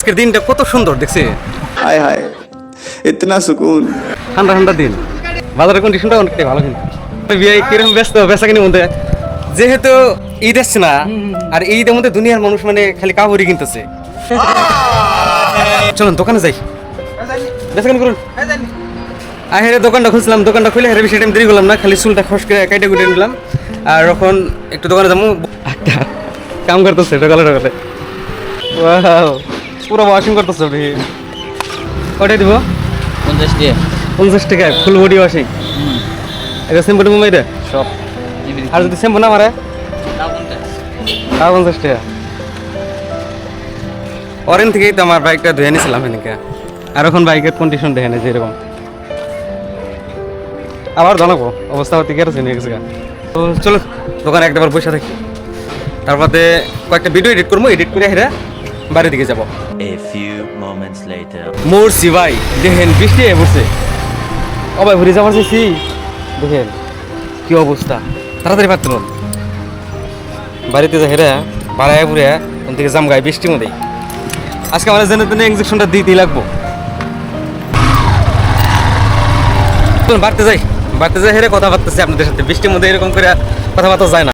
আজকের দিনটা কত সুন্দর দেখছি। हाय हाय इतना सुकून। ঠান্ডা ঠান্ডা দিন, বাজারের কন্ডিশনটা অনেকটাই ভালো। কিন্তু কিরকম ব্যস্ত বেচাকিনির মধ্যে, যেহেতু ঈদ আসছে না, আর এই ঈদের মধ্যে দুনিয়ার মানুষ মানে খালি কাপড়ই কিনতেছে। চলুন দোকানে যাই, বেচাকিনি করুন। হেরে দোকানটা খুলছিলাম, দোকানটা খুলে হেরে বেশি টাইম দেরি করলাম না, খালি চুলটা খসকে কাইটে কুটে নিলাম। আর এখন একটু দোকানে যাবো, একটা কাম করতেছে সকালে সকালে। ওয়াও, পুরো ওয়াশিং করতেছে। কটাই দিব? 50 টাকা 50 টাকা ফুল বডি ওয়াশিং। এটা শ্যাম্পু টেম্পু মাইরে সব আর যদি শ্যাম্পু না মারে তাও 50 টাকা। অরেন থেকেই তো আমার বাইকটা ধুয়ে নিয়েছিলাম এদিকে, আর এখন বাইকের কন্ডিশন দেখে নেই যেরকম। আবার জানাবো অবস্থা হতে গেছে নিয়ে গেছে। তো চলো দোকানে একবার বসে থাকি, তারপরে কয়েকটা ভিডিও এডিট করবো, এডিট করে হেরা বাড়ির দিকে যাবো। A few moments later. মরছি ভাই, দেখেন বৃষ্টি হয়ে পড়ছে। ও ভাই ঘুরে যাবার চাইছি, দেখেন কি অবস্থা। তাড়াতাড়ি পারতেন বাড়িতে যা হেরা বাড়ায় ঘুরে ওন থেকে জাম গায়ে বৃষ্টির মধ্যেই। আজকে আমার জেনে তেনে ইঞ্জেকশনটা দিতেই লাগবো। বাড়তে যাই হেরে কথা বার্তাছি আপনাদের সাথে। বৃষ্টির মধ্যে এরকম করে কথাবার্তা যায় না।